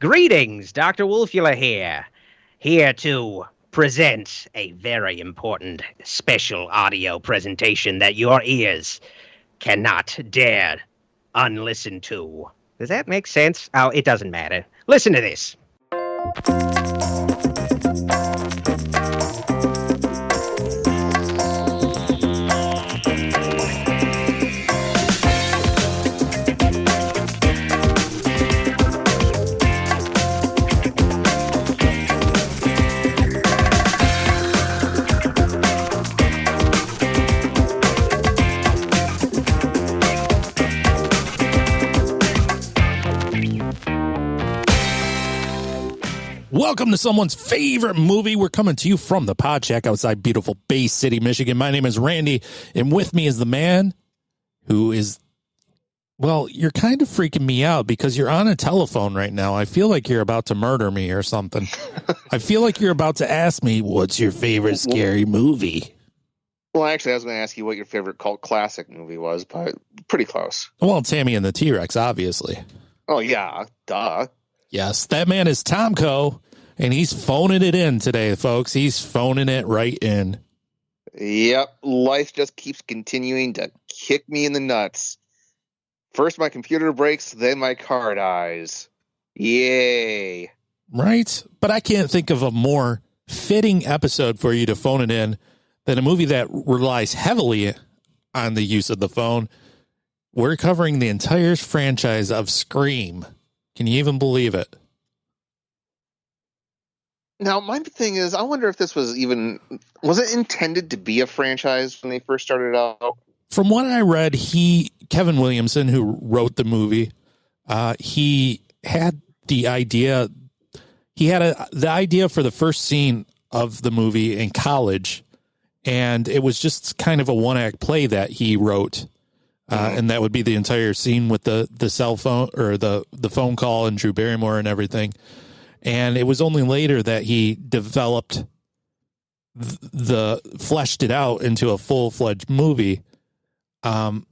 Greetings, Dr. Wolfula here to present a very important special audio presentation that your ears cannot dare unlisten to. Does that make sense? Oh, it doesn't matter. Listen to this. Welcome to someone's favorite movie. We're coming to you from the Pod Shack outside beautiful Bay City, Michigan. My name is Randy, and with me is the man who is, well, you're kind of freaking me out because you're on a telephone right now. I feel like you're about to murder me or something. I feel like you're about to ask me, what's your favorite scary movie? Well, actually, I was going to ask you what your favorite cult classic movie was, but pretty close. Well, Tammy and the T-Rex, obviously. Oh, yeah. Duh. Yes, that man is Tomko. And he's phoning it in today, folks. He's phoning it right in. Yep. Life just keeps continuing to kick me in the nuts. First my computer breaks, then my car dies. Yay. Right? But I can't think of a more fitting episode for you to phone it in than a movie that relies heavily on the use of the phone. We're covering the entire franchise of Scream. Can you even believe it? Now, my thing is, I wonder if this was it intended to be a franchise when they first started out? From what I read, Kevin Williamson, who wrote the movie, he had the idea, the idea for the first scene of the movie in college, and it was just kind of a one-act play that he wrote, and that would be the entire scene with the cell phone, or the phone call and Drew Barrymore and everything. And it was only later that he developed fleshed it out into a full-fledged movie. And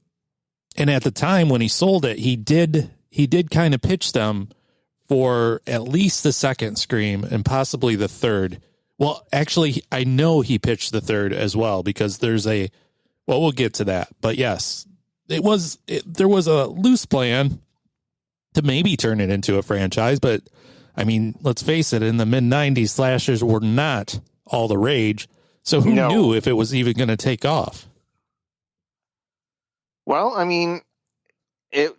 at the time when he sold it, he did kind of pitch them for at least the second Scream and possibly the third. Well, actually, I know he pitched the third as well because we'll get to that. But yes, there was a loose plan to maybe turn it into a franchise, but I mean, let's face it, in the mid-90s, slashers were not all the rage. So who knew if it was even going to take off? Well, I mean, it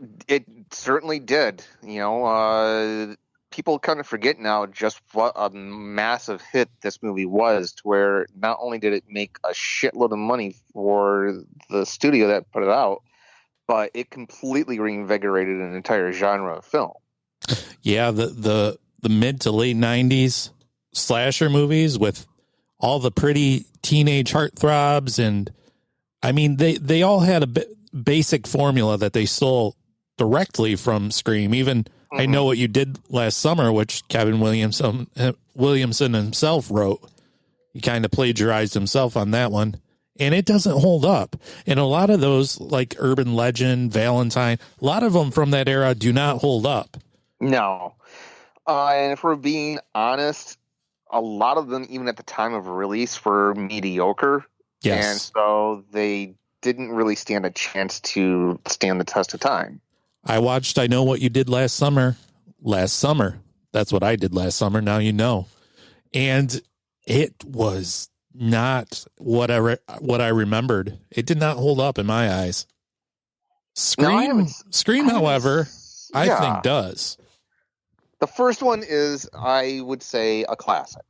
certainly did. People kind of forget now just what a massive hit this movie was, to where not only did it make a shitload of money for the studio that put it out, but it completely reinvigorated an entire genre of film. Yeah, the mid to late 90s slasher movies with all the pretty teenage heartthrobs, and I mean they all had a basic formula that they stole directly from Scream. Even I Know What You Did Last Summer, which Kevin Williamson himself wrote. He kind of plagiarized himself on that one, and it doesn't hold up. And a lot of those, like Urban Legend, Valentine, a lot of them from that era do not hold up. No. And if we're being honest, a lot of them, even at the time of release, were mediocre. Yes. And so they didn't really stand a chance to stand the test of time. I watched I Know What You Did Last Summer. That's what I did last summer. Now you know. And it was not what I remembered. It did not hold up in my eyes. Scream, however, I think does. The first one is, I would say, a classic.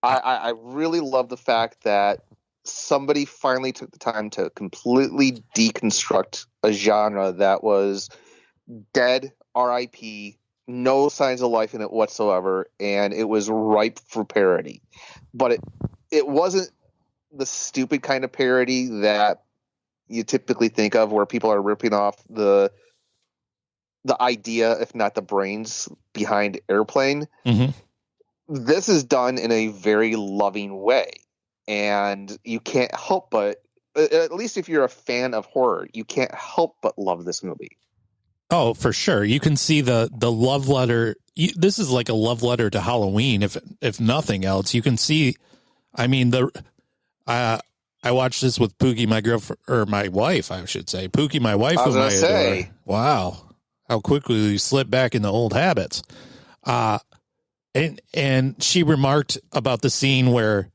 I really love the fact that somebody finally took the time to completely deconstruct a genre that was dead, RIP, no signs of life in it whatsoever, and it was ripe for parody. But it wasn't the stupid kind of parody that you typically think of, where people are ripping off the idea, if not the brains, behind Airplane. Mm-hmm. This is done in a very loving way, and you can't help but, at least if you're a fan of horror, you can't help but love this movie. Oh, for sure. You can see the love letter. This is like a love letter to Halloween, if nothing else. You can see. I mean, I watched this with Pookie, my girlfriend, or my wife, I should say. Pookie, my wife, I was whom going I to say. adore. Wow, how quickly you slip back into old habits. And she remarked about the scene where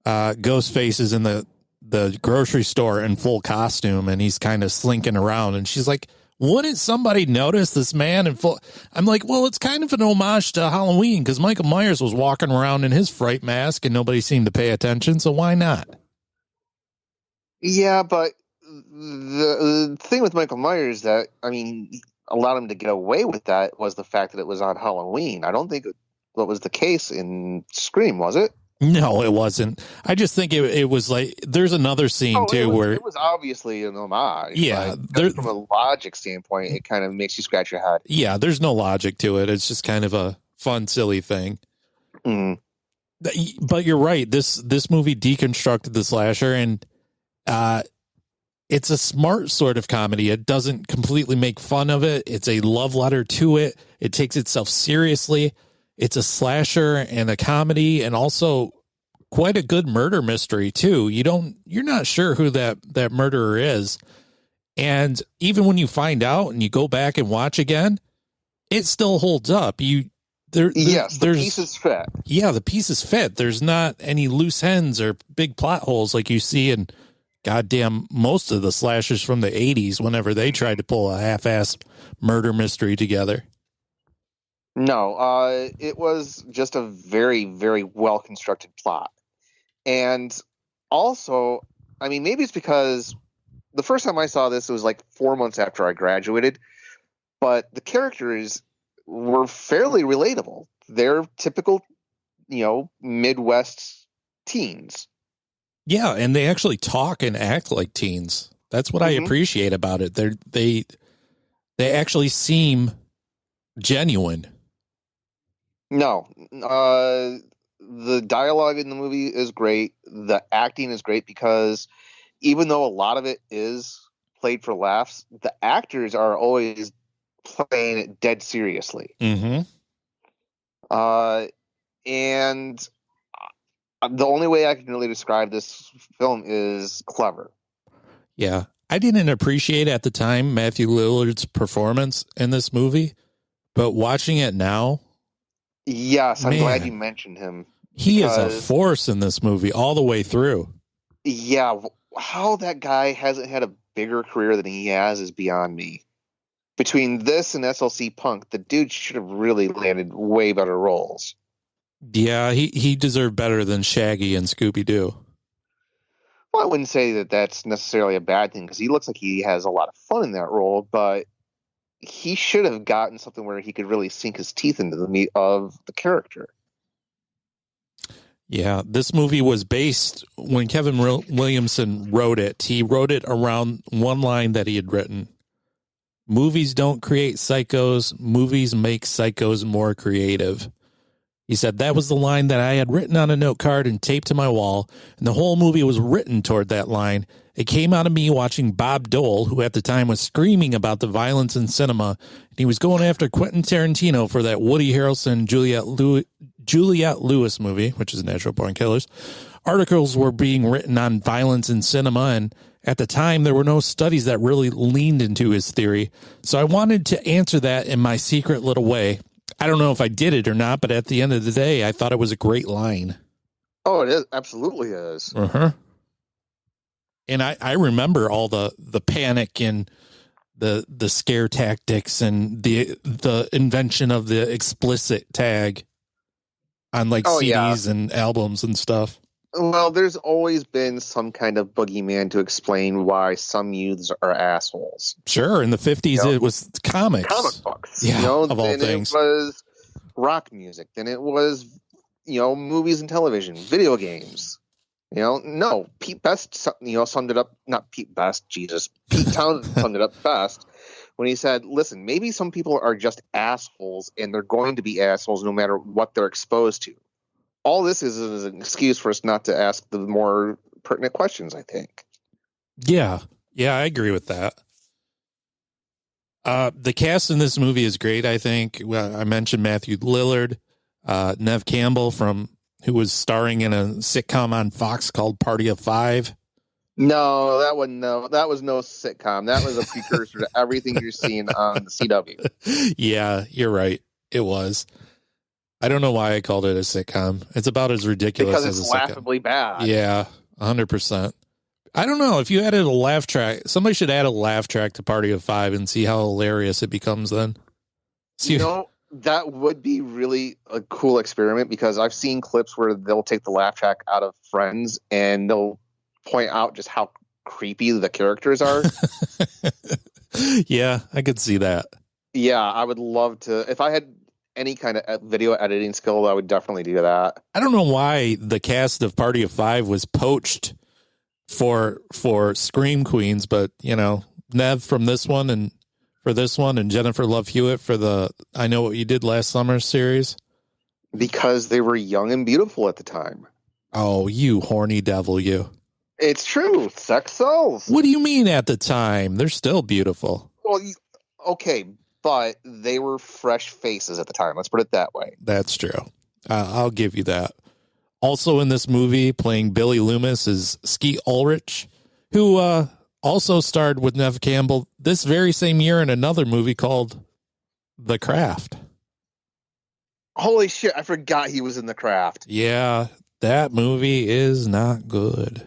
Ghostface is in the grocery store in full costume, and he's kind of slinking around, and she's like, wouldn't somebody notice this man in full? I'm like, well, it's kind of an homage to Halloween because Michael Myers was walking around in his fright mask and nobody seemed to pay attention. So why not? Yeah, but the thing with Michael Myers that, I mean, allowed him to get away with that was the fact that it was on Halloween. I don't think that was the case in Scream, was it? No, it wasn't. I just think it was like, there's another scene too where it was obviously an homage. Yeah, from a logic standpoint, it kind of makes you scratch your head. Yeah, there's no logic to it. It's just kind of a fun, silly thing. Mm. But you're right. This movie deconstructed the slasher, and it's a smart sort of comedy. It doesn't completely make fun of it. It's a love letter to it. It takes itself seriously. It's a slasher and a comedy, and also quite a good murder mystery too. You're not sure who that murderer is. And even when you find out and you go back and watch again, it still holds up. The pieces fit. Yeah, the pieces fit. There's not any loose ends or big plot holes like you see in goddamn most of the slashers from the 80s whenever they tried to pull a half-ass murder mystery together. No, it was just a very, very well-constructed plot. And also, I mean, maybe it's because the first time I saw this, it was like 4 months after I graduated, but the characters were fairly relatable. They're typical, Midwest teens. Yeah, and they actually talk and act like teens. That's what I appreciate about it. They actually seem genuine. No, the dialogue in the movie is great. The acting is great because even though a lot of it is played for laughs, the actors are always playing it dead seriously. Mm-hmm. And the only way I can really describe this film is clever. Yeah. I didn't appreciate at the time Matthew Lillard's performance in this movie, but watching it now, yes, I'm glad you mentioned him. He is a force in this movie all the way through. Yeah, how that guy hasn't had a bigger career than he has is beyond me. Between this and SLC Punk, the dude should have really landed way better roles. Yeah, he deserved better than Shaggy and Scooby-Doo. Well, I wouldn't say that that's necessarily a bad thing because he looks like he has a lot of fun in that role, but he should have gotten something where he could really sink his teeth into the meat of the character. Yeah, this movie was based, when Kevin Williamson wrote it, he wrote it around one line that he had written. Movies don't create psychos, movies make psychos more creative. He said that was the line that I had written on a note card and taped to my wall, and the whole movie was written toward that line. It came out of me watching Bob Dole, who at the time was screaming about the violence in cinema, and he was going after Quentin Tarantino for that Woody Harrelson, Juliette Lewis movie, which is Natural Born Killers. Articles were being written on violence in cinema, and at the time, there were no studies that really leaned into his theory. So I wanted to answer that in my secret little way. I don't know if I did it or not, but at the end of the day, I thought it was a great line. Oh, it is. Absolutely is. Uh-huh. And I remember all the panic and the scare tactics and the invention of the explicit tag on CDs and albums and stuff. Well, there's always been some kind of boogeyman to explain why some youths are assholes. Sure, in the 50s, it was comics. Comic books. Yeah, of all things. It was rock music. Then it was, movies and television, video games. No, Pete Best, summed it up. Not Pete Best, Jesus. Pete Townsend summed it up best when he said, listen, maybe some people are just assholes and they're going to be assholes no matter what they're exposed to. All this is an excuse for us not to ask the more pertinent questions, I think. Yeah, I agree with that. The cast in this movie is great, I think. Well, I mentioned Matthew Lillard, Nev Campbell, who was starring in a sitcom on Fox called Party of Five. No, that was no sitcom. That was a precursor to everything you're seeing on the CW. Yeah, you're right. It was. I don't know why I called it a sitcom. It's about as ridiculous Because as a it's sitcom. laughably bad. Yeah, 100%. I don't know. If you added a laugh track, somebody should add a laugh track to Party of Five and see how hilarious it becomes then. You know, that would be really a cool experiment, because I've seen clips where they'll take the laugh track out of Friends and they'll point out just how creepy the characters are. Yeah, I could see that. Yeah, I would love to. If I had any kind of video editing skill, I would definitely do that. I don't know why the cast of Party of Five was poached for Scream Queens, but you know, Nev from this one and for this one, and Jennifer Love Hewitt for the I Know What You Did Last Summer series. Because they were young and beautiful at the time. Oh, you horny devil, you. It's true. Sex sells. What do you mean at the time? They're still beautiful. Well, okay, but they were fresh faces at the time. Let's put it that way. That's true. I'll give you that. Also in this movie, playing Billy Loomis is Skeet Ulrich, who also starred with Nev Campbell this very same year in another movie called The Craft. Holy shit, I forgot he was in The Craft. Yeah, that movie is not good.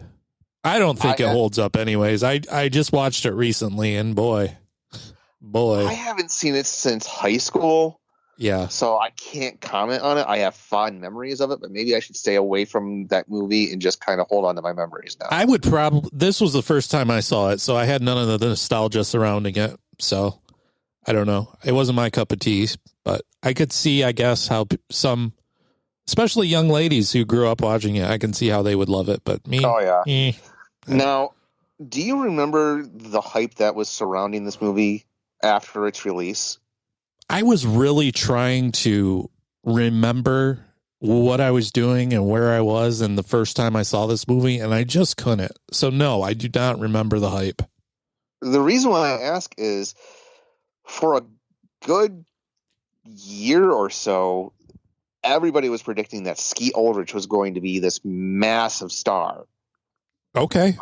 I don't think it holds up anyways. I just watched it recently, and boy. I haven't seen it since high school. Yeah. So I can't comment on it. I have fond memories of it, but maybe I should stay away from that movie and just kind of hold on to my memories now. I would probably, this was the first time I saw it, so I had none of the nostalgia surrounding it. So I don't know. It wasn't my cup of tea, but I could see, I guess, how some, especially young ladies who grew up watching it, I can see how they would love it. But me, Now, do you remember the hype that was surrounding this movie after its release? I was really trying to remember what I was doing and where I was and the first time I saw this movie, and I just couldn't. So no, I do not remember the hype. The reason why I ask is, for a good year or so, everybody was predicting that Skeet Ulrich was going to be this massive star. Okay.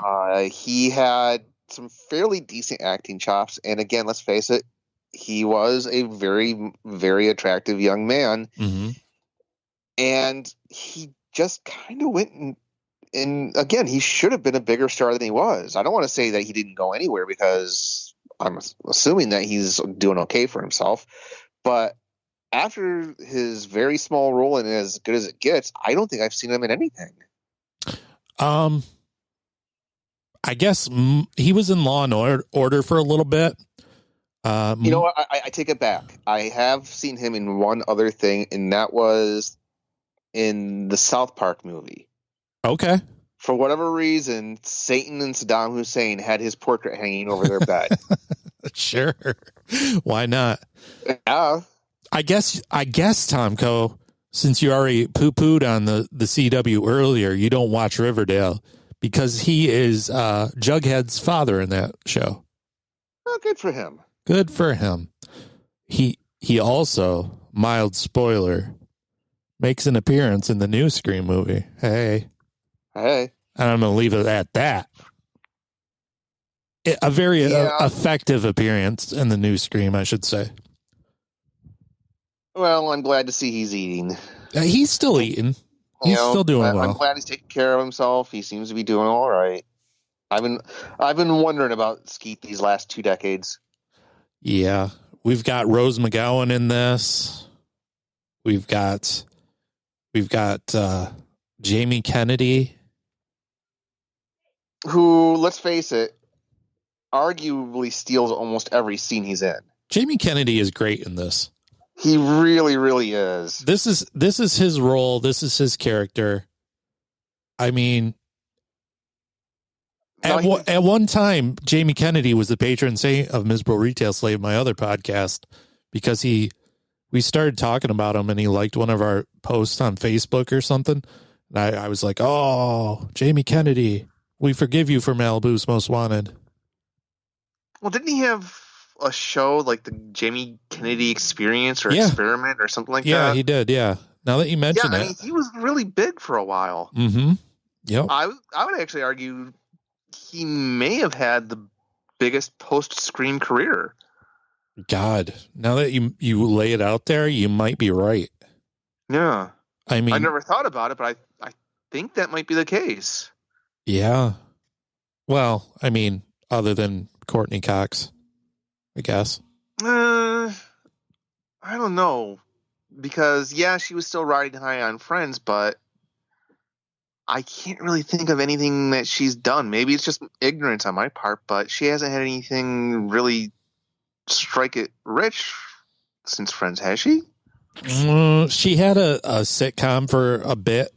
He had some fairly decent acting chops, and again, let's face it, he was a very, very attractive young man. Mm-hmm. And he just kind of went and again, he should have been a bigger star than he was. I don't want to say that he didn't go anywhere, because I'm assuming that he's doing okay for himself. But after his very small role in As Good as It Gets, I don't think I've seen him in anything. I guess he was in Law and Order for a little bit. You know what? I take it back. I have seen him in one other thing, and that was in the South Park movie. Okay. For whatever reason, Satan and Saddam Hussein had his portrait hanging over their bed. Sure. Why not? Yeah. I guess, Tomko, since you already poo-pooed on the CW earlier, you don't watch Riverdale because he is Jughead's father in that show. Well, good for him. Good for him. He also, mild spoiler, makes an appearance in the new Scream movie. Hey. And I'm going to leave it at that. A very effective appearance in the new Scream, I should say. Well, I'm glad to see he's eating. He's still eating. He's still doing well. I'm glad he's taking care of himself. He seems to be doing all right. I've been wondering about Skeet these last 2 decades. Yeah, we've got Rose McGowan in this. We've got Jamie Kennedy, who, let's face it, arguably steals almost every scene he's in. Jamie Kennedy is great in this. He really, really is. This is his role. This is his character. I mean, at one time, Jamie Kennedy was the patron saint of Miserable Retail Slave, my other podcast, because we started talking about him and he liked one of our posts on Facebook or something. And I was like, oh, Jamie Kennedy, we forgive you for Malibu's Most Wanted. Well, didn't he have a show like the Jamie Kennedy Experience or Yeah. Experiment or something like that? Yeah, he did. Yeah. Now that you mention I it. mean, he was really big for a while. Mm-hmm. Yep. I would actually argue he may have had the biggest post-Scream career. God, now that you lay it out there, you might be right. Yeah. I mean, I never thought about it, but I think that might be the case. Yeah. Well, I mean, other than Courtney Cox, I guess. I don't know. Because, yeah, she was still riding high on Friends, but I can't really think of anything that she's done. Maybe it's just ignorance on my part, but she hasn't had anything really strike it rich since Friends, has she? She had a sitcom for a bit.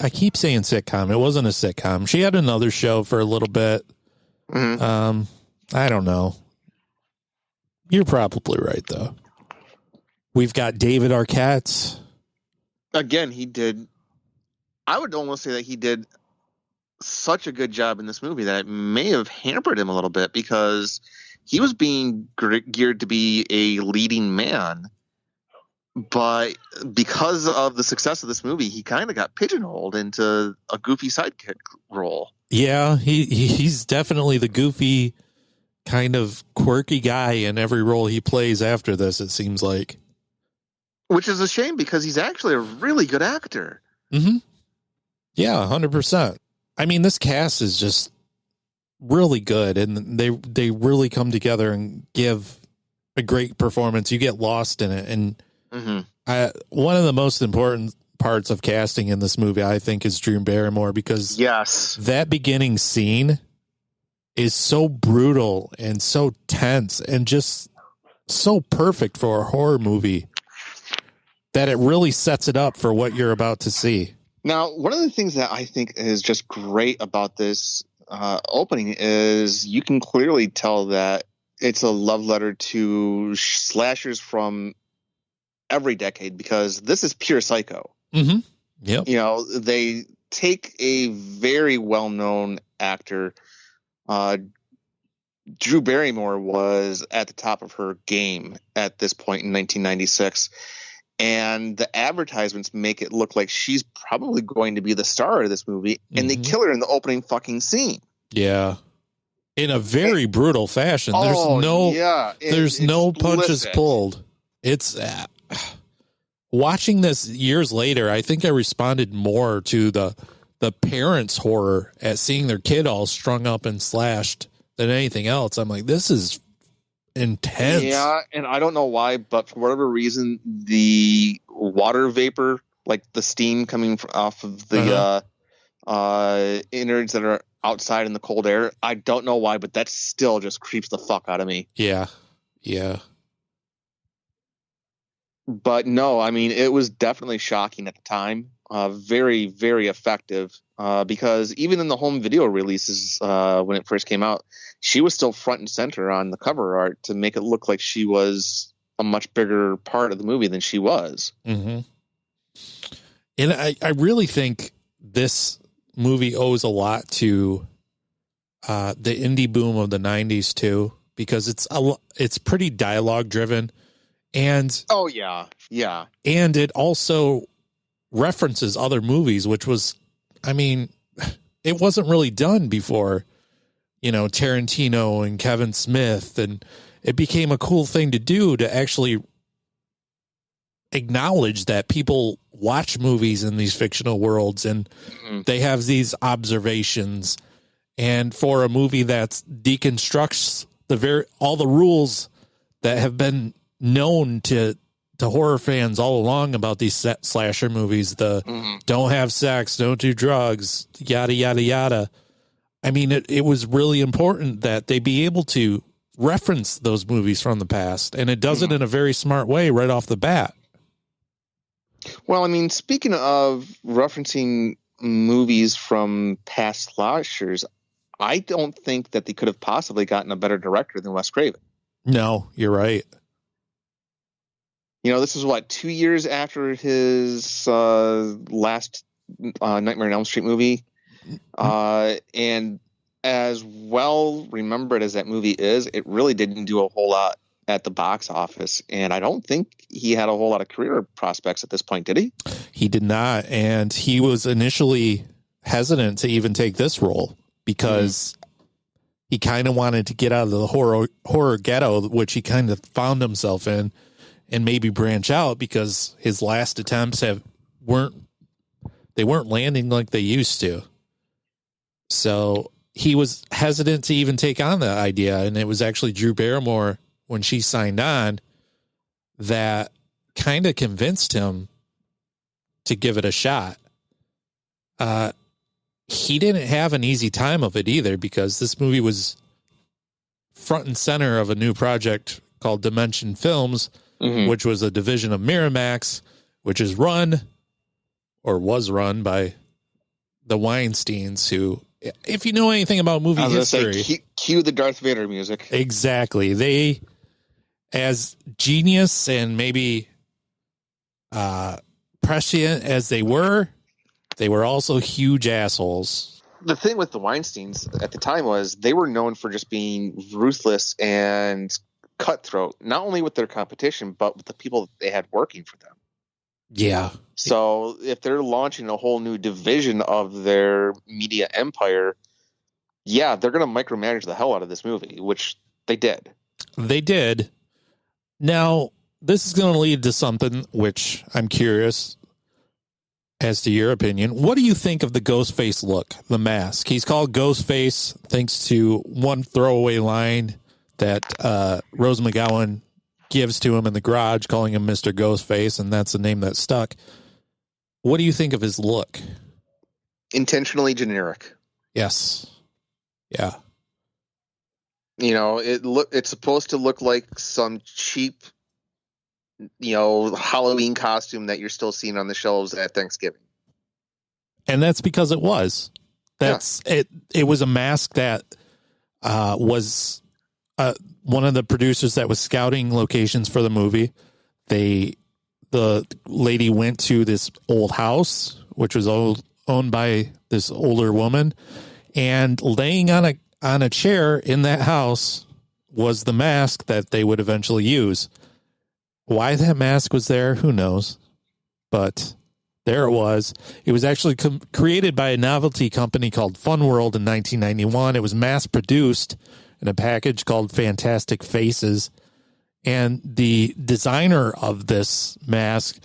I keep saying sitcom. It wasn't a sitcom. She had another show for a little bit. Mm-hmm. I don't know. You're probably right, though. We've got David Arquette. Again, he did. I would almost say that he did such a good job in this movie that it may have hampered him a little bit because he was being geared to be a leading man. But because of the success of this movie, he kind of got pigeonholed into a goofy sidekick role. Yeah, he's definitely the goofy, kind of quirky guy in every role he plays after this, it seems like. Which is a shame because he's actually a really good actor. Mm-hmm. Yeah, 100%. I mean, this cast is just really good, and they really come together and give a great performance. You get lost in it, and one of the most important parts of casting in this movie, I think, is Drew Barrymore, because that beginning scene is so brutal and so tense and just so perfect for a horror movie that it really sets it up for what you're about to see. Now, one of the things that I think is just great about this opening is you can clearly tell that it's a love letter to slashers from every decade, because this is pure psycho. Mm-hmm. Yep. You know, they take a very well-known actor. Drew Barrymore was at the top of her game at this point in 1996. And the advertisements make it look like she's probably going to be the star of this movie, and they kill her in the opening fucking scene. Yeah. In a very brutal fashion. There's no punches pulled. It's watching this years later, I think I responded more to the parents' horror at seeing their kid all strung up and slashed than anything else. I'm like, this is intense. Yeah, and I don't know why, but for whatever reason, the water vapor, like the steam coming off of the innards that are outside in the cold air, I don't know why, but that still just creeps the fuck out of me. Yeah. But no, I mean, it was definitely shocking at the time. Very, very effective. Because even in the home video releases, when it first came out, she was still front and center on the cover art to make it look like she was a much bigger part of the movie than she was. Mm-hmm. And I really think this movie owes a lot to the indie boom of the 90s too, because it's pretty dialogue driven, and and it also references other movies, which was, I mean, it wasn't really done before, Tarantino and Kevin Smith, and it became a cool thing to do, to actually acknowledge that people watch movies in these fictional worlds, and they have these observations. And for a movie that deconstructs all the rules that have been known to horror fans all along about these slasher movies, don't have sex, don't do drugs, yada, yada, yada. I mean, it was really important that they be able to reference those movies from the past, and it does it in a very smart way right off the bat. Well, I mean, speaking of referencing movies from past slashers, I don't think that they could have possibly gotten a better director than Wes Craven. No, you're right. This is 2 years after his last Nightmare on Elm Street movie. And as well remembered as that movie is, it really didn't do a whole lot at the box office. And I don't think he had a whole lot of career prospects at this point, did he? He did not. And he was initially hesitant to even take this role because he kind of wanted to get out of the horror ghetto, which he kind of found himself in, and maybe branch out because his last attempts weren't landing like they used to. So he was hesitant to even take on the idea. And it was actually Drew Barrymore, when she signed on, that kind of convinced him to give it a shot. He didn't have an easy time of it either, because this movie was front and center of a new project called Dimension Films, which was a division of Miramax, which is was run by the Weinsteins, who, if you know anything about movie history, cue the Darth Vader music. Exactly. They, as genius and maybe prescient as they were also huge assholes. The thing with the Weinsteins at the time was they were known for just being ruthless and cutthroat, not only with their competition, but with the people that they had working for them. Yeah. So if they're launching a whole new division of their media empire, yeah, they're going to micromanage the hell out of this movie, which they did. They did. Now, this is going to lead to something which I'm curious as to your opinion. What do you think of the Ghostface look, the mask? He's called Ghostface thanks to one throwaway line that Rose McGowan gives to him in the garage, calling him Mr. Ghostface, and that's the name that stuck. What do you think of his look? Intentionally generic. Yes. Yeah. You know, it's supposed to look like some cheap, Halloween costume that you're still seeing on the shelves at Thanksgiving. And that's because it was. It was a mask that was one of the producers that was scouting locations for the movie. The lady went to this old house, which was owned by this older woman, and laying on a chair in that house was the mask that they would eventually use. Why that mask was there, who knows? But there it was. It was actually created by a novelty company called Fun World in 1991. It was mass produced in a package called Fantastic Faces. And the designer of this mask,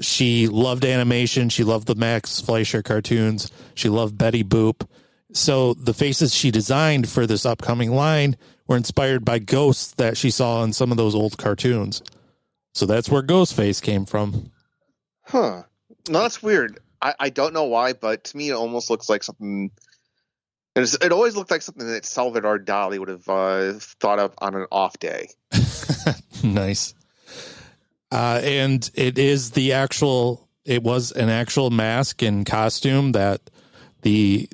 she loved animation. She loved the Max Fleischer cartoons. She loved Betty Boop. So the faces she designed for this upcoming line were inspired by ghosts that she saw in some of those old cartoons. So that's where Ghostface came from. Huh. No, that's weird. I don't know why, but to me it almost looks like something... It always looked like something that Salvador Dali would have thought of on an off day. Nice. And it was an actual mask and costume that the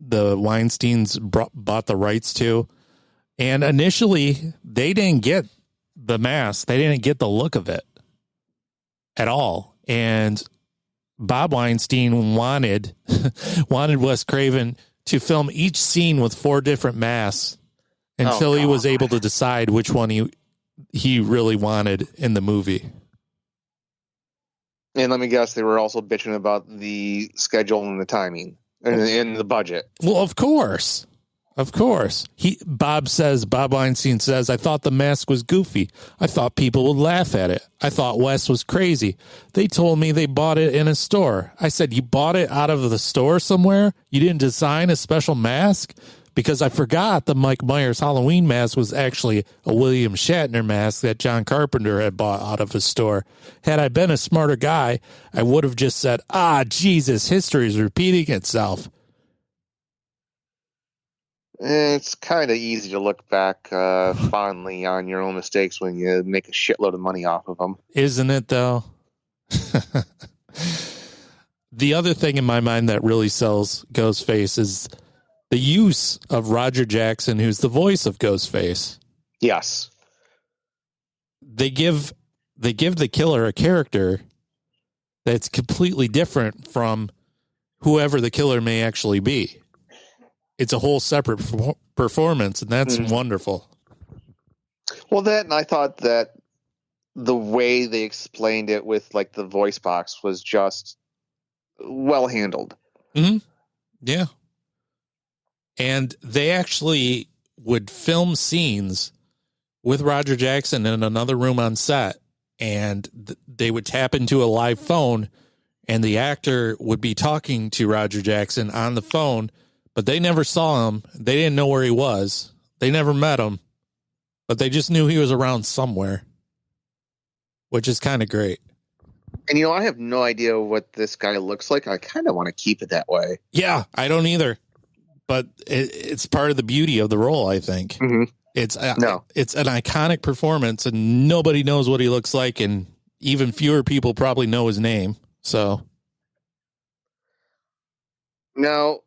Weinsteins bought the rights to. And initially, they didn't get the mask. They didn't get the look of it at all. And Bob Weinstein wanted Wes Craven to film each scene with 4 different masks until he was able to decide which one he really wanted in the movie. And let me guess, they were also bitching about the schedule and the timing and the budget. Well, of course. Bob Weinstein says, I thought the mask was goofy. I thought people would laugh at it. I thought Wes was crazy. They told me they bought it in a store. I said, you bought it out of the store somewhere? You didn't design a special mask? Because I forgot the Mike Myers Halloween mask was actually a William Shatner mask that John Carpenter had bought out of his store. Had I been a smarter guy, I would have just said, Jesus, history is repeating itself. It's kind of easy to look back fondly on your own mistakes when you make a shitload of money off of them. Isn't it, though? The other thing in my mind that really sells Ghostface is the use of Roger Jackson, who's the voice of Ghostface. Yes. They give the killer a character that's completely different from whoever the killer may actually be. it's a whole separate performance, and that's wonderful. Well, that, and I thought that the way they explained it with like the voice box was just well handled. Mm-hmm. Yeah. And they actually would film scenes with Roger Jackson in another room on set, and they would tap into a live phone, and the actor would be talking to Roger Jackson on the phone, but they never saw him. They didn't know where he was. They never met him, but they just knew he was around somewhere, which is kind of great. And, I have no idea what this guy looks like. I kind of want to keep it that way. Yeah, I don't either. But it's part of the beauty of the role, I think. Mm-hmm. It's an iconic performance, and nobody knows what he looks like, and even fewer people probably know his name. So now,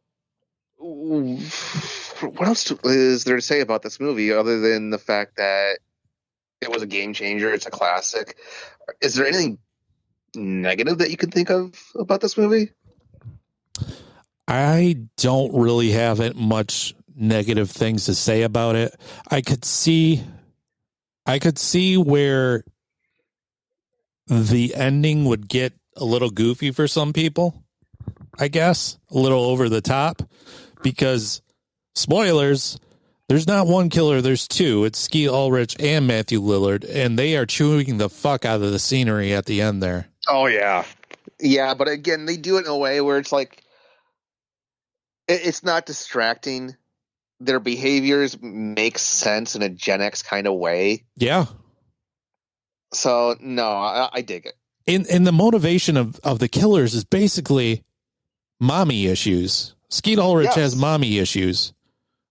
what else is there to say about this movie other than the fact that it was a game changer? It's a classic. Is there anything negative that you can think of about this movie? I don't really have much negative things to say about it. I could see where the ending would get a little goofy for some people, I guess, a little over the top, because spoilers, there's not one killer, there's two. It's Skeet Ulrich and Matthew Lillard, and they are chewing the fuck out of the scenery at the end there. Oh, yeah. Yeah, but again, they do it in a way where it's like, it's not distracting. Their behaviors make sense in a Gen X kind of way. Yeah. So, no, I dig it. And the motivation of the killers is basically mommy issues. Skeet Ulrich has mommy issues.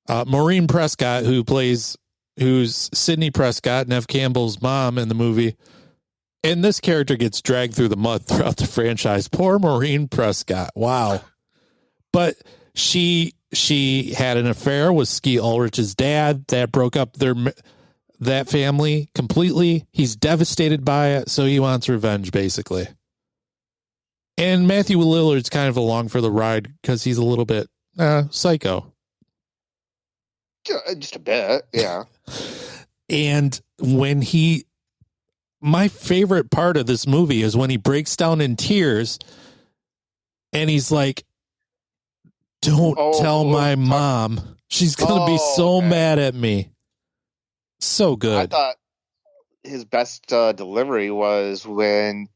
Maureen Prescott, who's Sidney Prescott, Nev Campbell's mom in the movie, and this character gets dragged through the mud throughout the franchise. Poor Maureen Prescott. Wow. But she had an affair with Skeet Ulrich's dad that broke up that family completely. He's devastated by it, so he wants revenge, basically. And Matthew Lillard's kind of along for the ride because he's a little bit psycho. Just a bit, yeah. And my favorite part of this movie is when he breaks down in tears and he's like, don't tell my mom. She's going to be so mad at me. So good. I thought his best delivery was when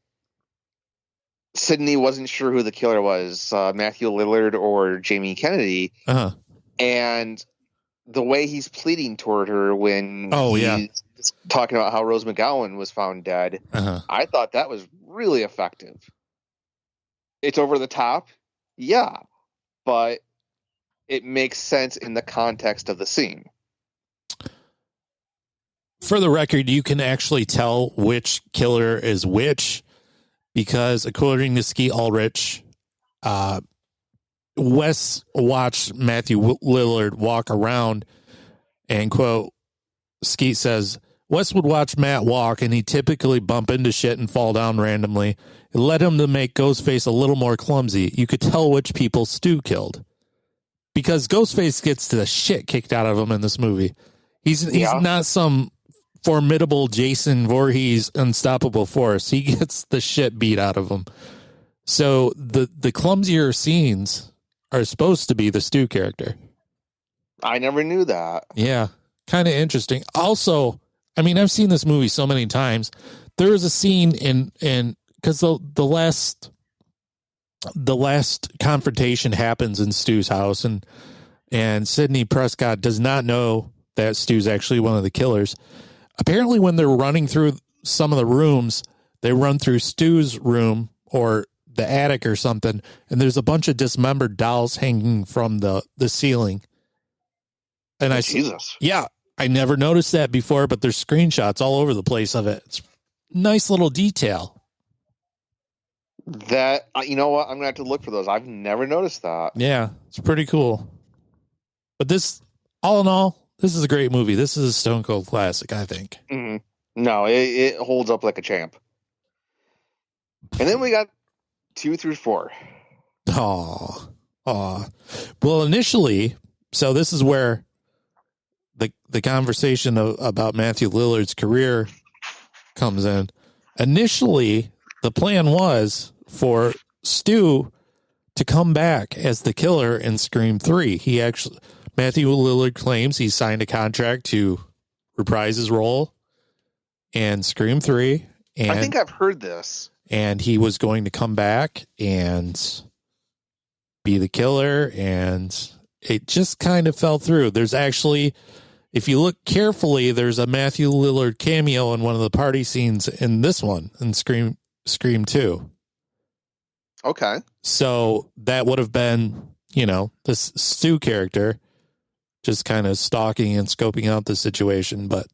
Sidney wasn't sure who the killer was, Matthew Lillard or Jamie Kennedy. Uh-huh. And the way he's pleading toward her when he's talking about how Rose McGowan was found dead, I thought that was really effective. It's over the top, yeah, but it makes sense in the context of the scene. For the record, you can actually tell which killer is which because, according to Skeet Ulrich, Wes watched Matthew Lillard walk around and, quote, Skeet says, Wes would watch Matt walk and he'd typically bump into shit and fall down randomly. It led him to make Ghostface a little more clumsy. You could tell which people Stu killed. Because Ghostface gets the shit kicked out of him in this movie. He's not some formidable Jason Voorhees unstoppable force. He gets the shit beat out of him. So the clumsier scenes are supposed to be the Stu character. I never knew that. Yeah, kind of interesting. Also, I mean, I've seen this movie so many times. There is a scene in because the last confrontation happens in Stu's house, and Sidney Prescott does not know that Stu's actually one of the killers. Apparently, when they're running through some of the rooms, they run through Stu's room or the attic or something, and there's a bunch of dismembered dolls hanging from the ceiling. And Jesus. Yeah, I never noticed that before, but there's screenshots all over the place of it. It's nice little detail. That, you know what? I'm going to have to look for those. I've never noticed that. Yeah, it's pretty cool. But this, all in all, this is a great movie. This is a Stone Cold classic, I think. Mm-hmm. No, it holds up like a champ. And then we got 2 through 4. Well, initially, So this is where the conversation about Matthew Lillard's career comes in. Initially, the plan was for Stu to come back as the killer in Scream 3. Matthew Lillard claims he signed a contract to reprise his role in Scream 3. And I think I've heard this. And he was going to come back and be the killer, and it just kind of fell through. There's actually, if you look carefully, there's a Matthew Lillard cameo in one of the party scenes in this one, in Scream 2. Okay. So that would have been, this Stu character just kind of stalking and scoping out the situation, but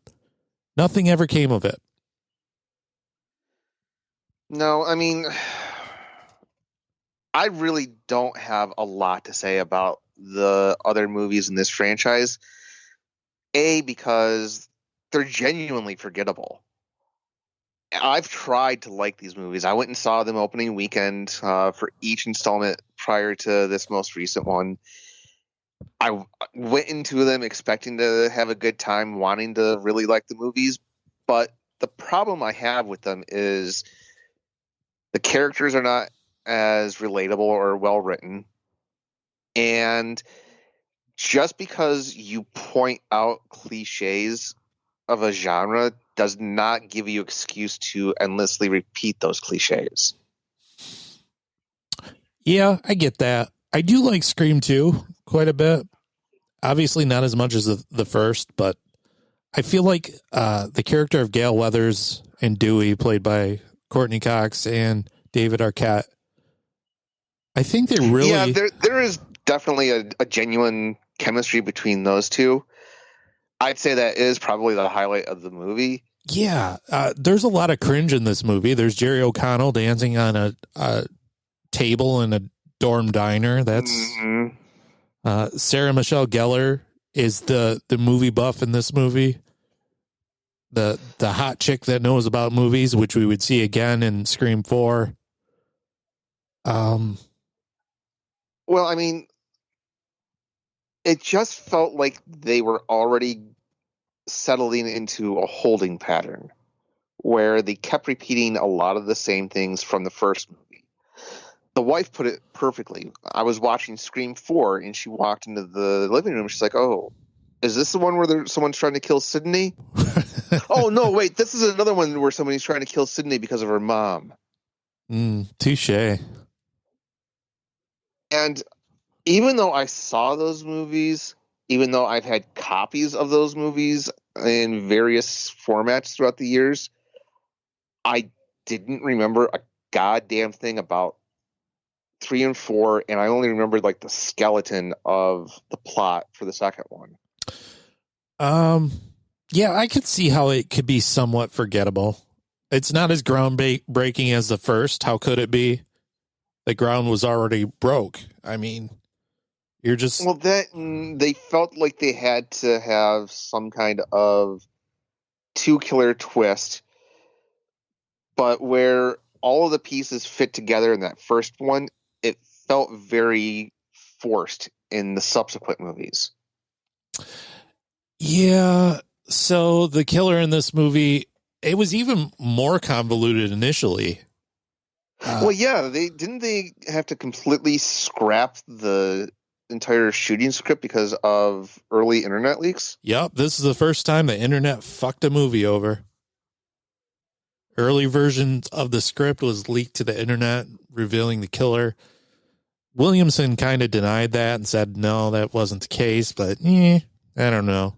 nothing ever came of it. No, I mean, I really don't have a lot to say about the other movies in this franchise. A, because they're genuinely forgettable. I've tried to like these movies. I went and saw them opening weekend for each installment prior to this most recent one. I went into them expecting to have a good time, wanting to really like the movies. But the problem I have with them is the characters are not as relatable or well written. And just because you point out cliches of a genre does not give you excuse to endlessly repeat those cliches. Yeah, I get that. I do like Scream 2 quite a bit. Obviously not as much as the first, but I feel like the character of Gale Weathers and Dewey, played by Courtney Cox and David Arquette, I think they really... Yeah, there is definitely a genuine chemistry between those two. I'd say that is probably the highlight of the movie. Yeah, there's a lot of cringe in this movie. There's Jerry O'Connell dancing on a table in a dorm diner. That's Sarah Michelle Gellar is the movie buff in this movie. The hot chick that knows about movies, which we would see again in Scream 4. Well, I mean, it just felt like they were already settling into a holding pattern where they kept repeating a lot of the same things from the first movie. The wife put it perfectly. I was watching Scream 4 and she walked into the living room. She's like, "Oh, is this the one where someone's trying to kill Sydney?" "Oh, no, wait, this is another one where somebody's trying to kill Sydney because of her mom." Touche. And even though I saw those movies, even though I've had copies of those movies in various formats throughout the years, I didn't remember a goddamn thing about 3 and 4, and I only remembered like the skeleton of the plot for the second one. Yeah, I could see how it could be somewhat forgettable. It's not as groundbreaking as the first. How could it be? The ground was already broke. I mean, you're just... Well, they felt like they had to have some kind of two-killer twist, but where all of the pieces fit together in that first one, it felt very forced in the subsequent movies. Yeah, so the killer in this movie, it was even more convoluted initially. Well, yeah, didn't they have to completely scrap the entire shooting script because of early internet leaks? Yep, this is the first time the internet fucked a movie over. Early versions of the script was leaked to the internet, revealing the killer. Williamson kind of denied that and said, no, that wasn't the case, but I don't know.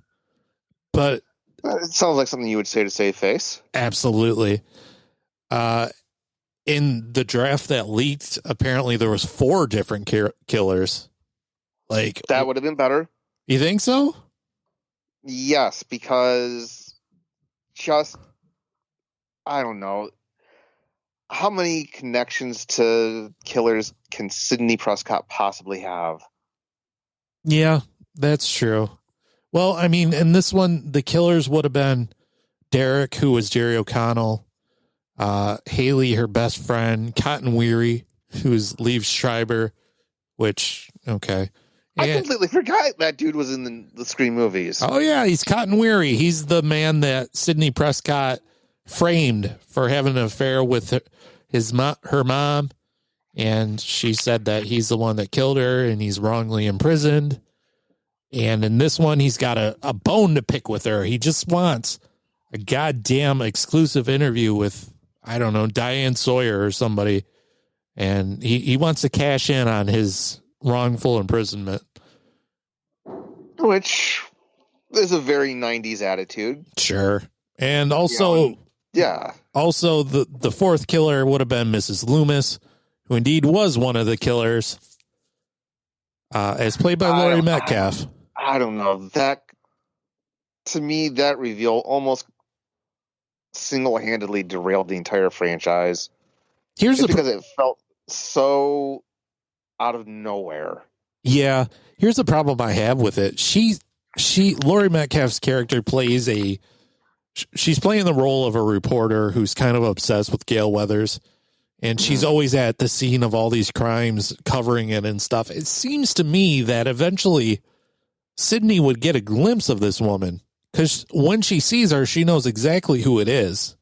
But it sounds like something you would say to save face. Absolutely. In the draft that leaked, apparently there was 4 different killers. Like, that would have been better. You think so? Yes, because I don't know. How many connections to killers can Sidney Prescott possibly have? Yeah, that's true. Well, I mean, in this one, the killers would have been Derek, who was Jerry O'Connell, Haley, her best friend, Cotton Weary, who's Liev Schreiber, which, okay. I completely forgot that dude was in the Scream movies. Oh, yeah, he's Cotton Weary. He's the man that Sidney Prescott framed for having an affair with her mom, and she said that he's the one that killed her, and he's wrongly imprisoned. And in this one, he's got a bone to pick with her. He just wants a goddamn exclusive interview with, I don't know, Diane Sawyer or somebody, and he wants to cash in on his wrongful imprisonment. Which is a very 90s attitude. Sure. And also, also the fourth killer would have been Mrs. Loomis, who indeed was one of the killers, as played by Laurie Metcalf. I don't know. That, to me, that reveal almost single-handedly derailed the entire franchise. Because it felt so out of nowhere. Yeah, here's the problem I have with it. Laurie Metcalf's character she's playing the role of a reporter who's kind of obsessed with Gale Weathers, and she's always at the scene of all these crimes, covering it and stuff. It seems to me that eventually Sydney would get a glimpse of this woman, because when she sees her, she knows exactly who it is,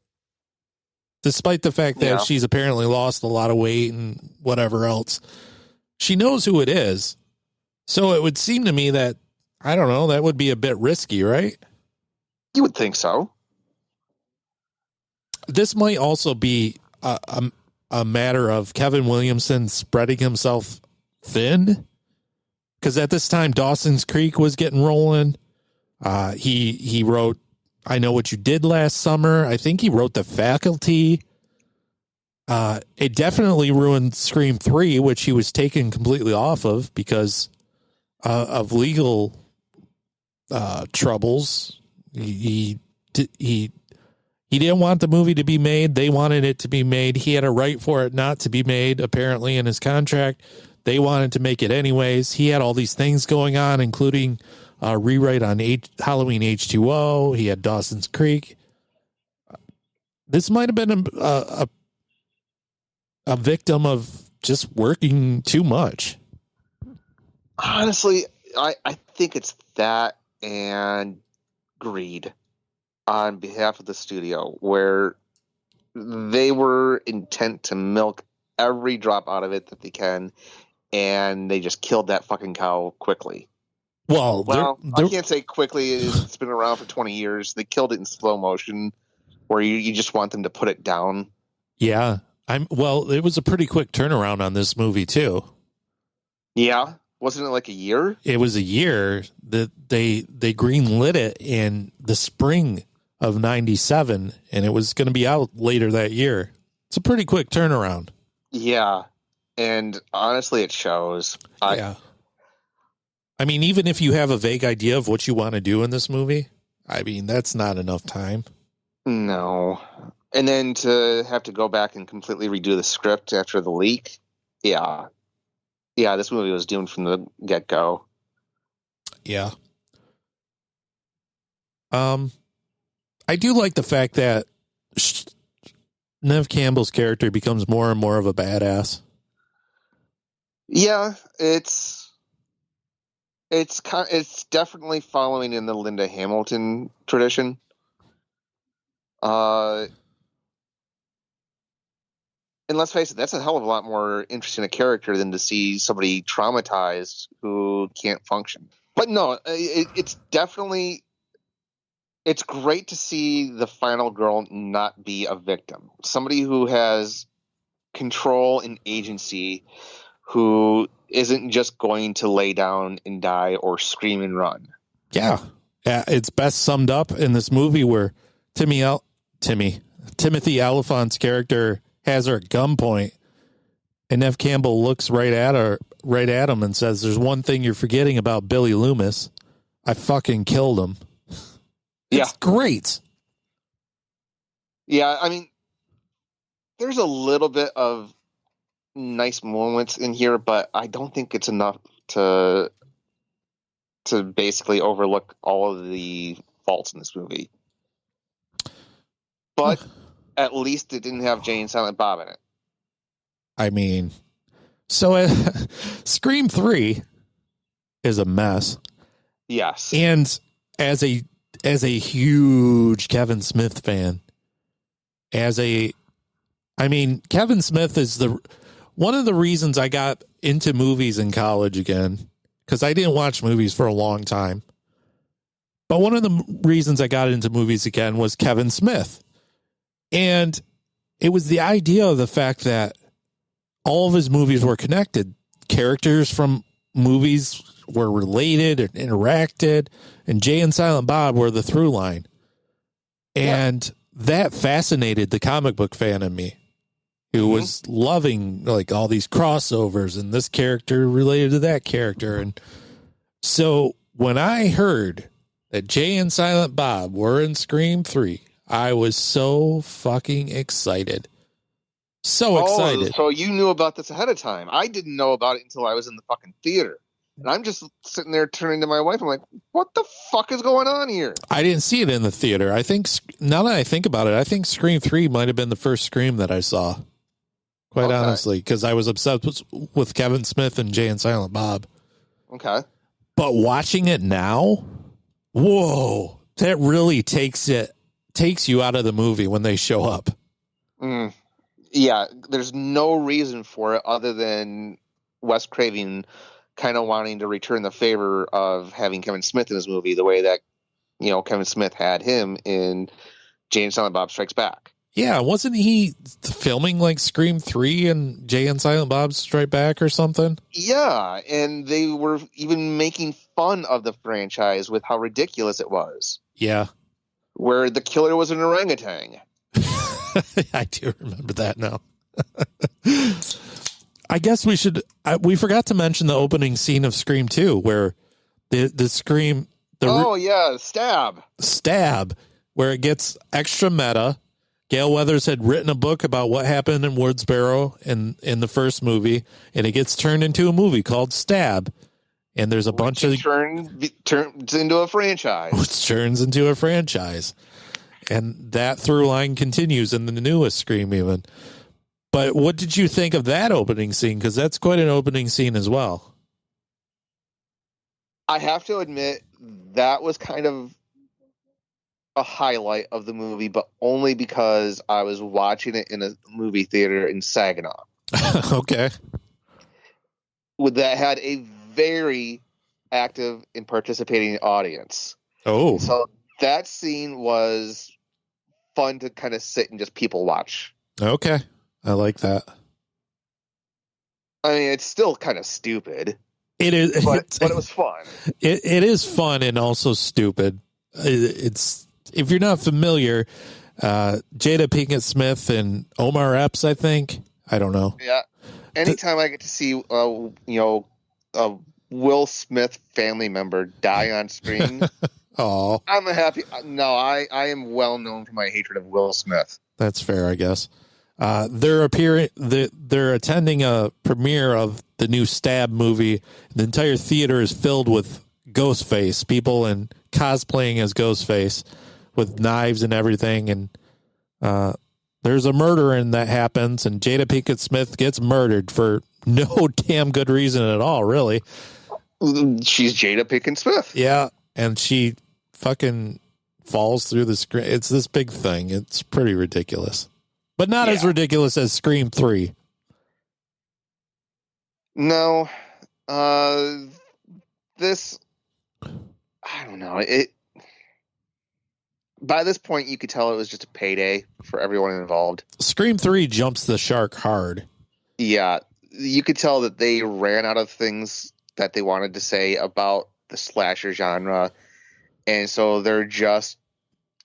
despite the fact that she's apparently lost a lot of weight and whatever else. She knows who it is. So it would seem to me that, I don't know, that would be a bit risky, right? You would think so. This might also be a matter of Kevin Williamson spreading himself thin, because at this time Dawson's Creek was getting rolling. He wrote I Know What You Did Last Summer. I think he wrote The Faculty. It definitely ruined Scream 3, which he was taken completely off of because of legal troubles. He didn't want the movie to be made. They wanted it to be made. He had a right for it not to be made, apparently, in his contract. They wanted to make it anyways. He had all these things going on, including a rewrite on Halloween H2O. He had Dawson's Creek. This might have been a victim of just working too much. Honestly, I think it's that and greed on behalf of the studio, where they were intent to milk every drop out of it that they can, and they just killed that fucking cow quickly. Well, I can't say quickly. It's been around for 20 years. They killed it in slow motion, where you just want them to put it down. Yeah. It was a pretty quick turnaround on this movie, too. Yeah. Wasn't it like a year? It was a year that they greenlit it in the spring of 97, and it was going to be out later that year. It's a pretty quick turnaround. Yeah. And honestly, it shows. Yeah. I mean, even if you have a vague idea of what you want to do in this movie, I mean, that's not enough time. No. And then to have to go back and completely redo the script after the leak. Yeah. Yeah, this movie was doomed from the get-go. Yeah. I do like the fact that Neve Campbell's character becomes more and more of a badass. Yeah, it's definitely following in the Linda Hamilton tradition. And let's face it, that's a hell of a lot more interesting a character than to see somebody traumatized who can't function. But no, it's definitely, it's great to see the final girl not be a victim. Somebody who has control and agency, who isn't just going to lay down and die or scream and run. Yeah. It's best summed up in this movie where Timothy Olyphant's character has her at gunpoint, and Neve Campbell looks right at him and says, "There's one thing you're forgetting about Billy Loomis. I fucking killed him." It's great. Yeah, I mean, there's a little bit of nice moments in here, but I don't think it's enough to basically overlook all of the faults in this movie. But at least it didn't have Jay and Silent Bob in it. I mean, so Scream 3 is a mess. Yes. And as a huge Kevin Smith fan, Kevin Smith is one of the reasons I got into movies in college again, because I didn't watch movies for a long time. But one of the reasons I got into movies again was Kevin Smith. And it was the idea of the fact that all of his movies were connected. Characters from movies were related and interacted, and Jay and Silent Bob were the through line. And that fascinated the comic book fan in me, who was loving like all these crossovers and this character related to that character. And so when I heard that Jay and Silent Bob were in Scream 3, I was so fucking excited. So excited. So you knew about this ahead of time. I didn't know about it until I was in the fucking theater. And I'm just sitting there turning to my wife. I'm like, what the fuck is going on here? I didn't see it in the theater. I think, now that I think about it, I think Scream 3 might have been the first Scream that I saw. Quite honestly, because I was obsessed with Kevin Smith and Jay and Silent Bob. Okay. But watching it now, whoa, that really takes you out of the movie when they show up. Yeah, there's no reason for it other than Wes Craven kind of wanting to return the favor of having Kevin Smith in his movie the way that, Kevin Smith had him in Jay and Silent Bob Strikes Back. Yeah, wasn't he filming like Scream 3 and Jay and Silent Bob Strike Back or something? Yeah, and they were even making fun of the franchise with how ridiculous it was. Yeah. Where the killer was an orangutan. I do remember that now. I guess we forgot to mention the opening scene of Scream 2 where the Scream... Stab, where it gets extra meta. Gail Weathers had written a book about what happened in Woodsboro in the first movie, and it gets turned into a movie called Stab. And there's a bunch of... turns into a franchise. Which turns into a franchise. And that through line continues in the newest Scream even. But what did you think of that opening scene? Because that's quite an opening scene as well. I have to admit, that was kind of a highlight of the movie, but only because I was watching it in a movie theater in Saginaw. Okay. That had a very active and participating audience. Oh. So that scene was fun to kind of sit and just people watch. Okay. I like that. I mean, it's still kind of stupid. It is, but it was fun. It is fun and also stupid. It's, if you're not familiar, Jada Pinkett Smith and Omar Epps, I think. I don't know. Yeah. Anytime I get to see, a Will Smith family member die on screen, oh, I'm a happy. No, I am well known for my hatred of Will Smith. That's fair, I guess. They're attending a premiere of the new Stab movie. The entire theater is filled with Ghostface, people and cosplaying as Ghostface with knives and everything. And there's a murder and that happens, and Jada Pinkett Smith gets murdered for no damn good reason at all, really. She's Jada Pinkett Smith. Yeah, and she fucking falls through the screen. It's this big thing. It's pretty ridiculous. But not as ridiculous as Scream 3. No. This, I don't know. By this point, you could tell it was just a payday for everyone involved. Scream 3 jumps the shark hard. Yeah. You could tell that they ran out of things that they wanted to say about the slasher genre. And so they're just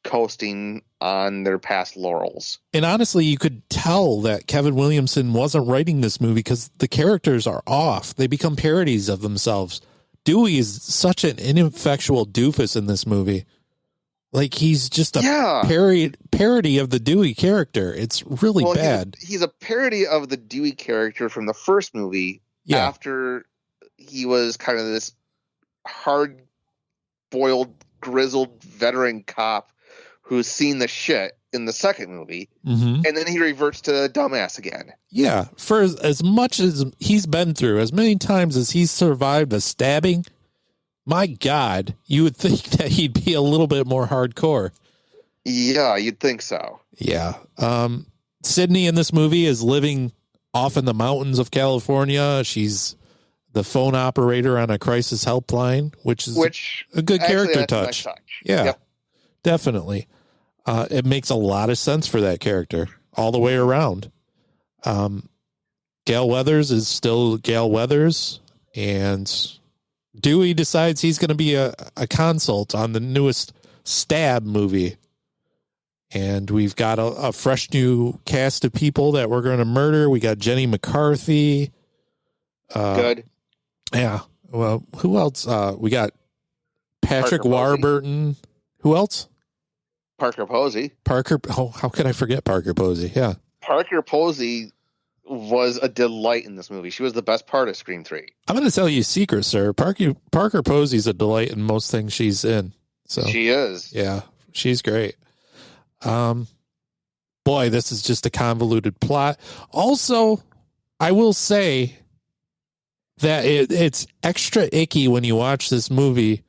coasting on their past laurels. And honestly, you could tell that Kevin Williamson wasn't writing this movie because the characters are off. They become parodies of themselves. Dewey is such an ineffectual doofus in this movie. Like, he's just a parody of the Dewey character. It's really bad. He's a parody of the Dewey character from the first movie after he was kind of this hard-boiled, grizzled veteran cop who's seen the shit in the second movie, and then he reverts to dumbass again. Yeah, for as much as he's been through, as many times as he's survived a stabbing, My God, you would think that he'd be a little bit more hardcore. Yeah, you'd think so. Yeah. Sydney in this movie is living off in the mountains of California. She's the phone operator on a crisis helpline, which is a good character touch. Nice touch. Yeah, Yep. definitely. It makes a lot of sense for that character all the way around. Gale Weathers is still Gale Weathers, and Dewey decides he's going to be a consult on the newest Stab movie. And we've got a fresh new cast of people that we're going to murder. We got Jenny McCarthy. Good. Yeah. Well, who else? We got Patrick Warburton. Who else? Parker Posey. Oh, how could I forget Parker Posey? Yeah. Parker Posey was a delight in this movie. She was the best part of Scream 3. I'm going to tell you a secret, sir. Parker Posey's a delight in most things she's in. So she is. Yeah, she's great. Boy, this is just a convoluted plot. Also, I will say that it's extra icky when you watch this movie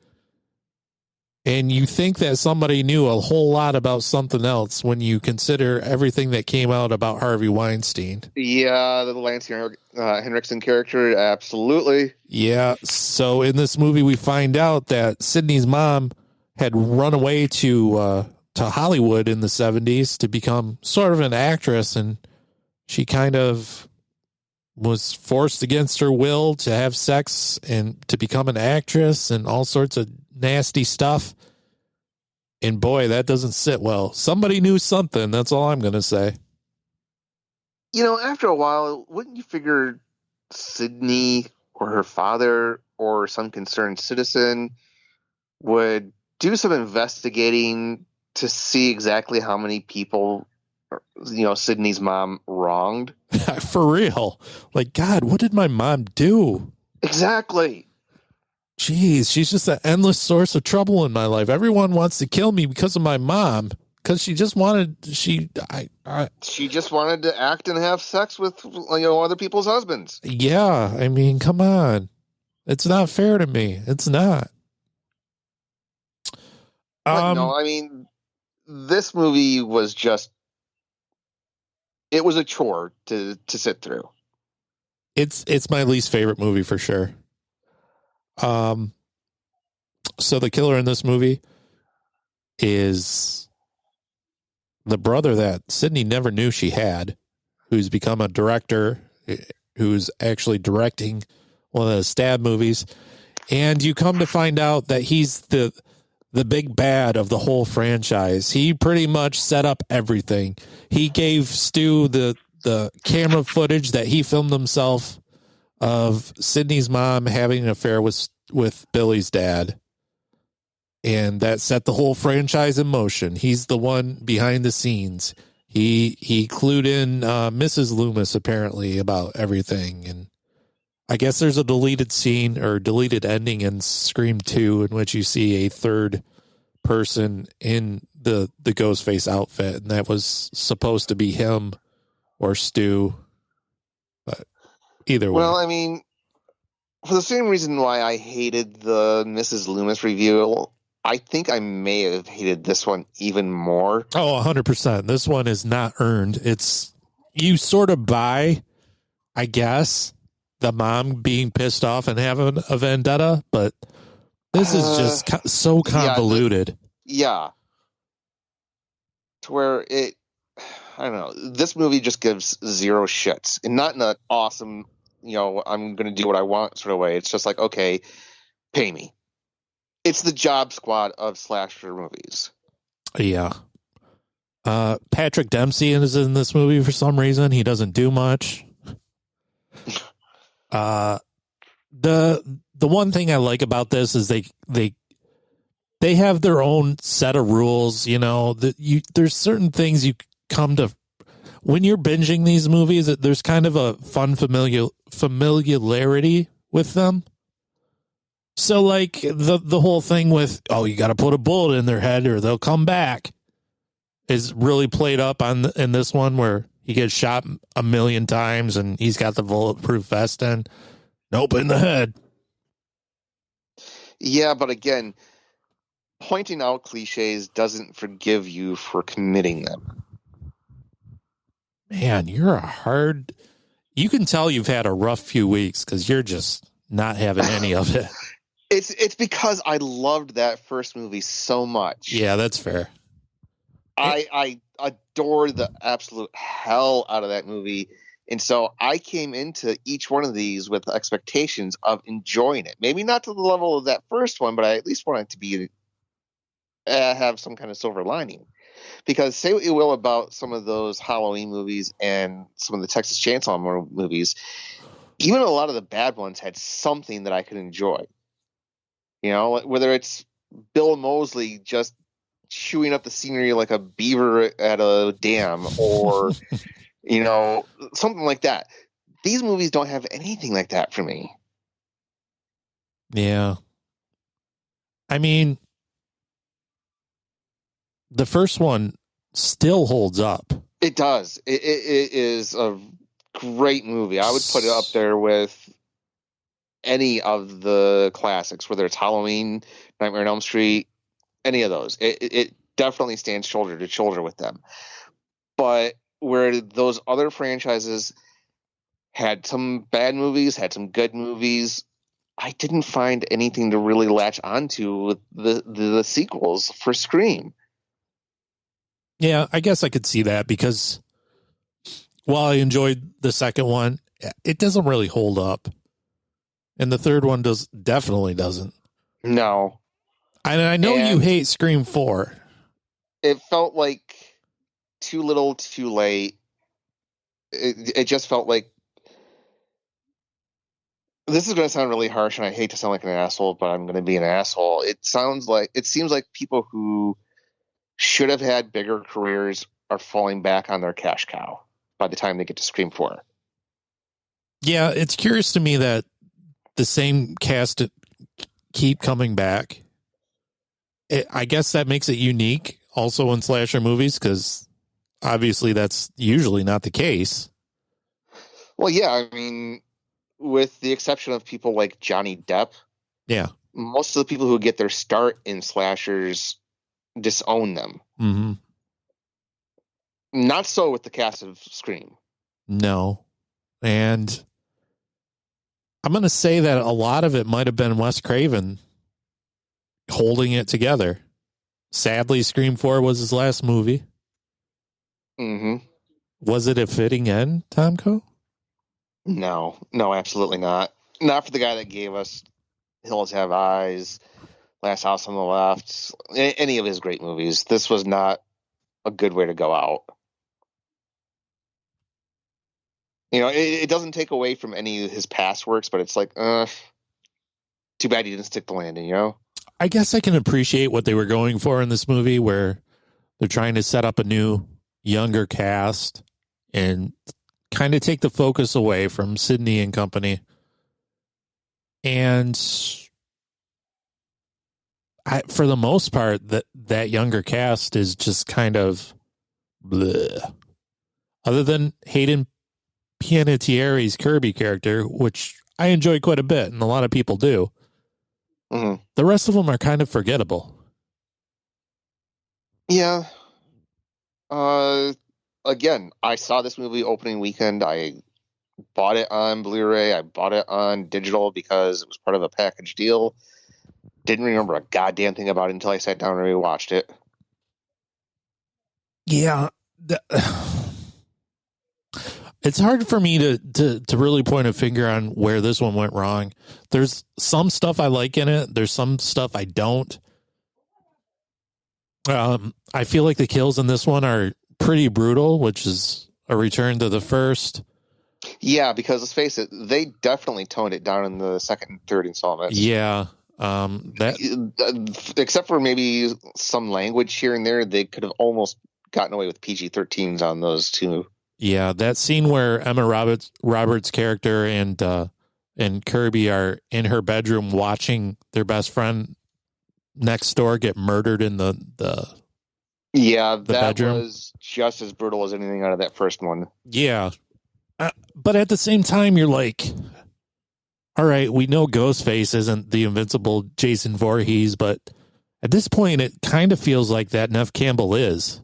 and you think that somebody knew a whole lot about something else when you consider everything that came out about Harvey Weinstein. Yeah, the Lance Henriksen character, absolutely. Yeah, so in this movie, we find out that Sydney's mom had run away to Hollywood in the 70s to become sort of an actress, and she kind of was forced against her will to have sex and to become an actress and all sorts of nasty stuff. And boy, that doesn't sit well. Somebody knew something. That's all I'm going to say. You know, after a while, wouldn't you figure Sydney or her father or some concerned citizen would do some investigating to see exactly how many people, Sydney's mom wronged? For real. Like, God, what did my mom do? Exactly. Jeez, she's just an endless source of trouble in my life. Everyone wants to kill me because of my mom. Because she just wanted, she just wanted to act and have sex with, other people's husbands. Yeah, I mean, come on. It's not fair to me. It's not. No, I mean, this movie was just, it was a chore to sit through. It's my least favorite movie for sure. So the killer in this movie is the brother that Sydney never knew she had, who's become a director, who's actually directing one of the Stab movies. And you come to find out that he's the big bad of the whole franchise. He pretty much set up everything. He gave Stu the camera footage that he filmed himself of Sydney's mom having an affair with Billy's dad. And that set the whole franchise in motion. He's the one behind the scenes. He clued in Mrs. Loomis apparently about everything. And I guess there's a deleted scene or deleted ending in Scream 2 in which you see a third person in the Ghostface outfit, and that was supposed to be him or Stu. But either way. Well, I mean, for the same reason why I hated the Mrs. Loomis review, I think I may have hated this one even more. Oh, 100%. This one is not earned. It's, you sort of buy, I guess, the mom being pissed off and having a vendetta, but this is just so convoluted. Yeah. To where I don't know, this movie just gives zero shits. And not in an awesome, I'm going to do what I want sort of way. It's just like, okay, pay me. It's the Job Squad of slasher movies. Yeah. Patrick Dempsey is in this movie for some reason. He doesn't do much. The one thing I like about this is they have their own set of rules. There's certain things you come to when you're binging these movies. There's kind of a fun familiarity with them. So like the whole thing with, you got to put a bullet in their head or they'll come back is really played up in this one where he gets shot a million times and he's got the bulletproof vest in. Nope, in the head. Yeah, but again, pointing out cliches doesn't forgive you for committing them. Man, you can tell you've had a rough few weeks because you're just not having any of it. It's because I loved that first movie so much. Yeah, that's fair. I adore the absolute hell out of that movie. And so I came into each one of these with expectations of enjoying it. Maybe not to the level of that first one, but I at least want it to be have some kind of silver lining. Because say what you will about some of those Halloween movies and some of the Texas Chainsaw movies, even a lot of the bad ones had something that I could enjoy. You know, whether it's Bill Moseley just chewing up the scenery like a beaver at a dam, or you know, something like that. These movies don't have anything like that for me. Yeah. I mean, the first one still holds up. It does. It is a great movie. I would put it up there with any of the classics, whether it's Halloween, Nightmare on Elm Street, any of those. It definitely stands shoulder to shoulder with them. But where those other franchises had some bad movies, had some good movies, I didn't find anything to really latch onto with the sequels for Scream. Yeah, I guess I could see that because while I enjoyed the second one, it doesn't really hold up. And the third one definitely doesn't. No. And I know you hate Scream 4. It felt like too little, too late. It just felt like, this is going to sound really harsh, and I hate to sound like an asshole, but I'm going to be an asshole. It seems like people who should have had bigger careers are falling back on their cash cow by the time they get to Scream 4. Yeah, it's curious to me that the same cast keep coming back. I guess that makes it unique also in slasher movies, because obviously that's usually not the case. Well, yeah, I mean, with the exception of people like Johnny Depp, yeah, most of the people who get their start in slashers disown them. Mm-hmm. Not so with the cast of Scream. No. And I'm going to say that a lot of it might have been Wes Craven holding it together. Sadly, Scream 4 was his last movie. Mm-hmm. Was it a fitting end, Tomko? No, absolutely not. Not for the guy that gave us Hills Have Eyes, Last House on the Left, any of his great movies. This was not a good way to go out. You know, it doesn't take away from any of his past works, but it's like, too bad he didn't stick the landing, you know? I guess I can appreciate what they were going for in this movie, where they're trying to set up a new, younger cast and kind of take the focus away from Sydney and company. And for the most part, that younger cast is just kind of bleh. Other than Hayden Panettiere's Kirby character, which I enjoy quite a bit, and a lot of people do. Mm-hmm. The rest of them are kind of forgettable. Yeah. Again, I saw this movie opening weekend. I bought it on Blu-ray. I bought it on digital because it was part of a package deal. Didn't remember a goddamn thing about it until I sat down and rewatched it. Yeah. It's hard for me to really point a finger on where this one went wrong. There's some stuff I like in it. There's some stuff I don't. I feel like the kills in this one are pretty brutal, which is a return to the first. Yeah, because let's face it, they definitely toned it down in the second and third installments. Yeah. Except for maybe some language here and there, they could have almost gotten away with PG-13s on those two. Yeah, that scene where Emma Roberts' character and Kirby are in her bedroom watching their best friend next door get murdered in the that bedroom was just as brutal as anything out of that first one. Yeah, but at the same time, you're like, all right, we know Ghostface isn't the invincible Jason Voorhees, but at this point, it kind of feels like that Neve Campbell is.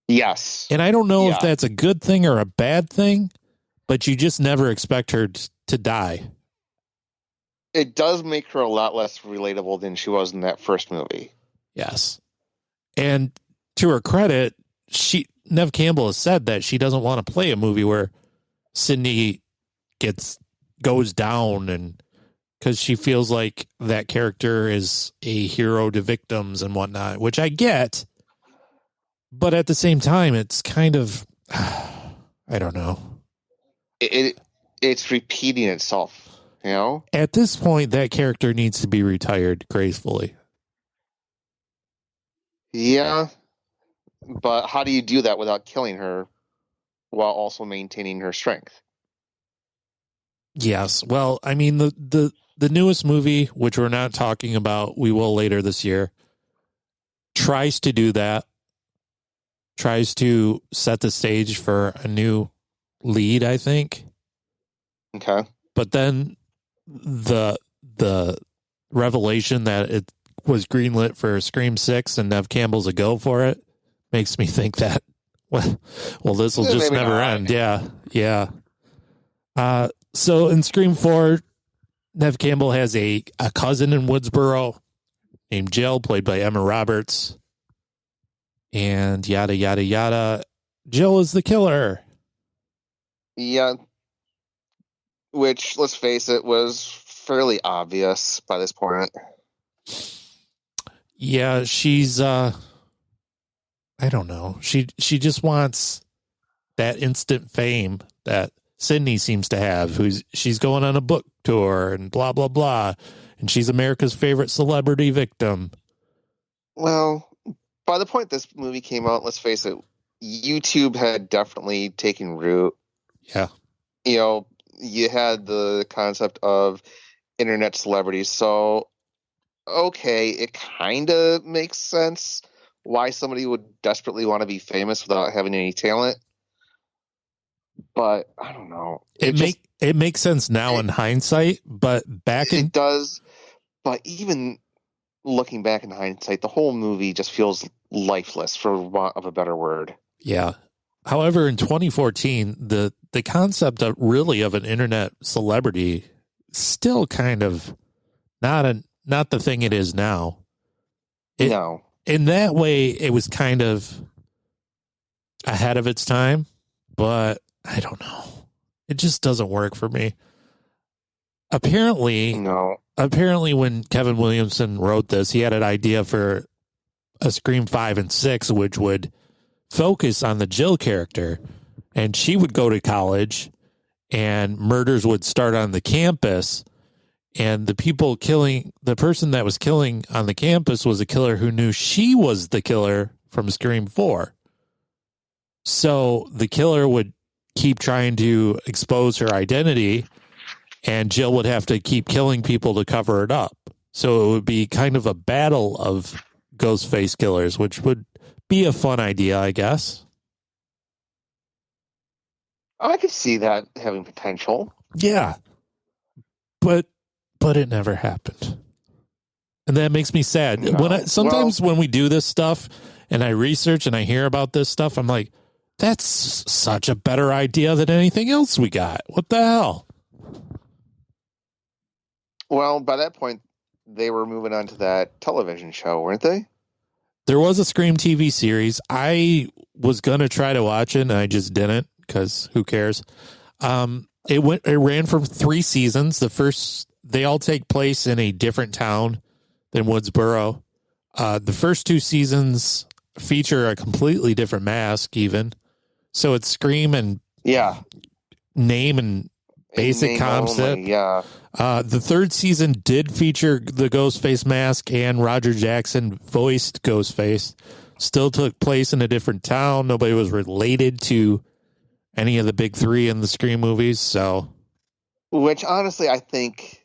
Yes. And I don't know if that's a good thing or a bad thing, but you just never expect her to die. It does make her a lot less relatable than she was in that first movie. Yes. And to her credit, Neve Campbell has said that she doesn't want to play a movie where Sydney goes down, and because she feels like that character is a hero to victims and whatnot, which I get. But at the same time, it's kind of, I don't know. It's repeating itself, you know? At this point, that character needs to be retired gracefully. Yeah. But how do you do that without killing her while also maintaining her strength? Yes. Well, I mean, the newest movie, which we're not talking about, we will later this year, tries to do that. Tries to set the stage for a new lead, I think. Okay. But then the revelation that it was greenlit for Scream 6 and Neve Campbell's a go for it makes me think that, well, this will just never end. Yeah. So in Scream 4, Neve Campbell has a cousin in Woodsboro named Jill, played by Emma Roberts. And yada, yada, yada. Jill is the killer. Yeah. Which, let's face it, was fairly obvious by this point. Yeah, she's, I don't know. She just wants that instant fame that Sydney seems to have. She's going on a book tour and blah, blah, blah. And she's America's favorite celebrity victim. Well, by the point this movie came out, let's face it, YouTube had definitely taken root. Yeah. You know, you had the concept of internet celebrities. So, okay, it kind of makes sense why somebody would desperately want to be famous without having any talent. But I don't know. It makes sense now in hindsight, but it does. But even looking back in hindsight, the whole movie just feels lifeless, for want of a better word. Yeah. However, in 2014, the concept of an internet celebrity still kind of not the thing it is now. No. In that way, it was kind of ahead of its time, but I don't know. It just doesn't work for me. Apparently, when Kevin Williamson wrote this, he had an idea for a Scream 5 and 6, which would focus on the Jill character, and she would go to college and murders would start on the campus, and the person that was killing on the campus was a killer who knew she was the killer from Scream 4. So the killer would keep trying to expose her identity, and Jill would have to keep killing people to cover it up. So it would be kind of a battle of Ghostface killers, which would be a fun idea, I guess. I could see that having potential. Yeah. But it never happened. And that makes me sad. No. When we do this stuff and I research and I hear about this stuff, I'm like, that's such a better idea than anything else we got. What the hell? Well, by that point, they were moving on to that television show, weren't they? There was a Scream TV series. I was going to try to watch it, and I just didn't, because who cares? It ran for 3 seasons. They all take place in a different town than Woodsboro. The first 2 seasons feature a completely different mask, even. So it's Scream and name and basic concept. Only, yeah. The 3rd season did feature the Ghostface mask, and Roger Jackson voiced Ghostface. Still took place in a different town. Nobody was related to any of the big 3 in the Scream movies. So, which honestly, I think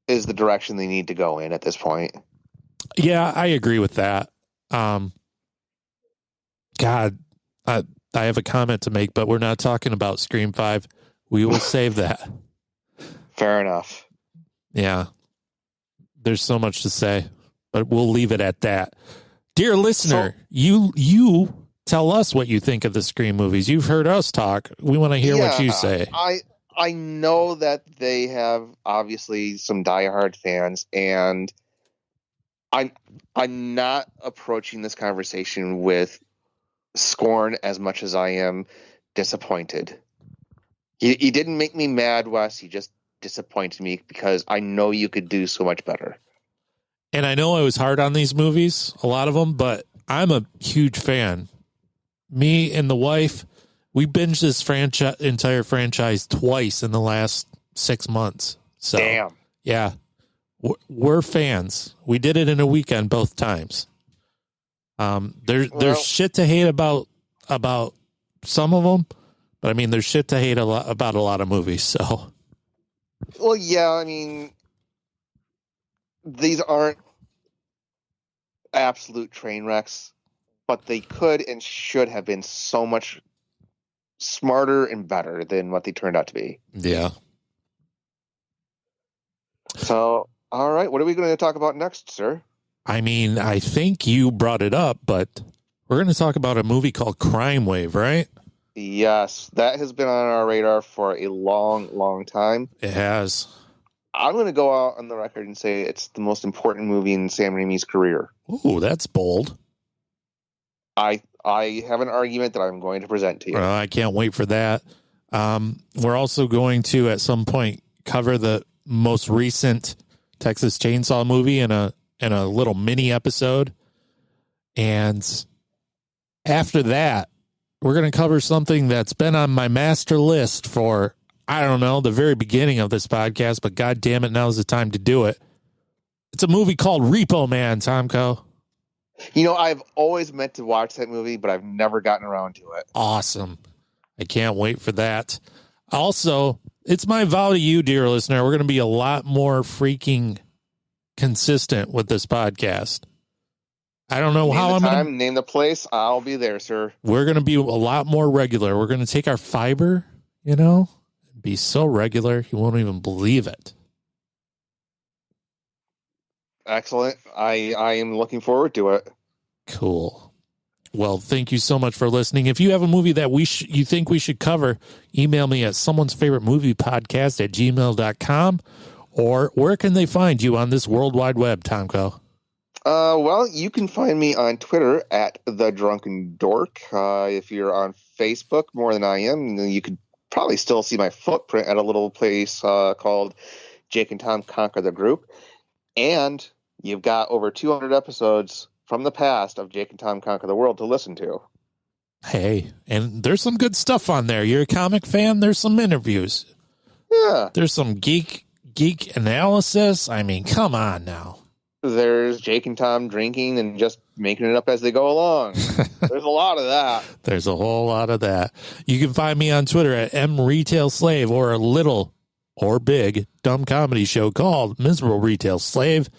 is the direction they need to go in at this point. Yeah, I agree with that. God, I have a comment to make, but we're not talking about Scream 5. We will save that. Fair enough. Yeah. There's so much to say, but we'll leave it at that. Dear listener, you tell us what you think of the Scream movies. You've heard us talk. We want to hear what you say. I know that they have obviously some diehard fans, and I'm not approaching this conversation with scorn as much as I am disappointed. You didn't make me mad, Wes. You just disappointed me because I know you could do so much better. And I know I was hard on these movies, a lot of them, but I'm a huge fan. Me and the wife, we binged this entire franchise twice in the last 6 months. So, damn. Yeah, we're fans. We did it in a weekend both times. There's shit to hate about some of them, but I mean, there's shit to hate about a lot of movies. So, well, yeah, I mean, these aren't absolute train wrecks, but they could and should have been so much smarter and better than what they turned out to be. Yeah. So, all right, what are we going to talk about next, sir? I mean, I think you brought it up, but we're going to talk about a movie called Crime Wave, right? Yes, that has been on our radar for a long, long time. It has. I'm going to go out on the record and say it's the most important movie in Sam Raimi's career. Ooh, that's bold. I have an argument that I'm going to present to you. I can't wait for that. We're also going to, at some point, cover the most recent Texas Chainsaw movie in a little mini episode. And after that, we're going to cover something that's been on my master list for, I don't know, the very beginning of this podcast, but God damn it, now's the time to do it. It's a movie called Repo Man, Tomko. You know, I've always meant to watch that movie, but I've never gotten around to it. Awesome. I can't wait for that. Also, it's my vow to you, dear listener, we're going to be a lot more freaking consistent with this podcast. I don't know how I'm going to name the place. I'll be there, sir. We're going to be a lot more regular. We're going to take our fiber, be so regular, you won't even believe it. Excellent. I am looking forward to it. Cool. Well, thank you so much for listening. If you have a movie that you think we should cover, email me at someone'sfavoritemoviepodcast@gmail.com. Or where can they find you on this World Wide Web, Tomko? Well, you can find me on Twitter at The Drunken Dork. If you're on Facebook more than I am, you could probably still see my footprint at a little place called Jake and Tom Conquer the Group. And you've got over 200 episodes from the past of Jake and Tom Conquer the World to listen to. Hey, and there's some good stuff on there. You're a comic fan? There's some interviews. Yeah. There's some geek analysis. I mean, come on now. There's Jake and Tom drinking and just making it up as they go along. There's a lot of that. There's a whole lot of that. You can find me on Twitter at mretailslave or a little or big dumb comedy show called Miserable Retail Slave.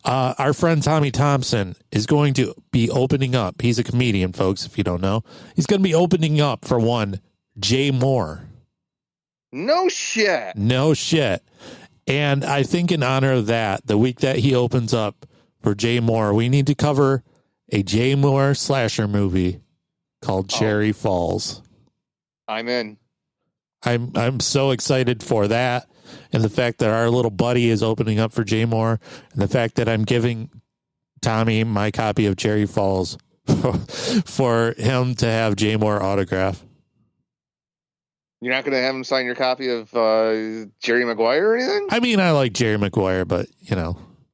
Our friend Tommy Thompson is going to be opening up. He's a comedian, folks, if you don't know. He's going to be opening up for one Jay Moore. No shit. No shit. And I think in honor of that, the week that he opens up for Jay Moore, we need to cover a Jay Moore slasher movie called Cherry Falls. I'm in. I'm so excited for that, and the fact that our little buddy is opening up for Jay Moore, and the fact that I'm giving Tommy my copy of Cherry Falls for him to have Jay Moore autograph. You're not going to have him sign your copy of Jerry Maguire or anything? I mean, I like Jerry Maguire, but,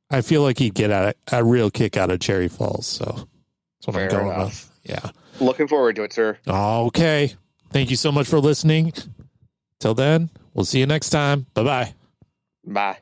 I feel like he'd get a real kick out of Cherry Falls, so that's what I'm going with. Yeah. Looking forward to it, sir. Okay. Thank you so much for listening. Till then, we'll see you next time. Bye-bye. Bye.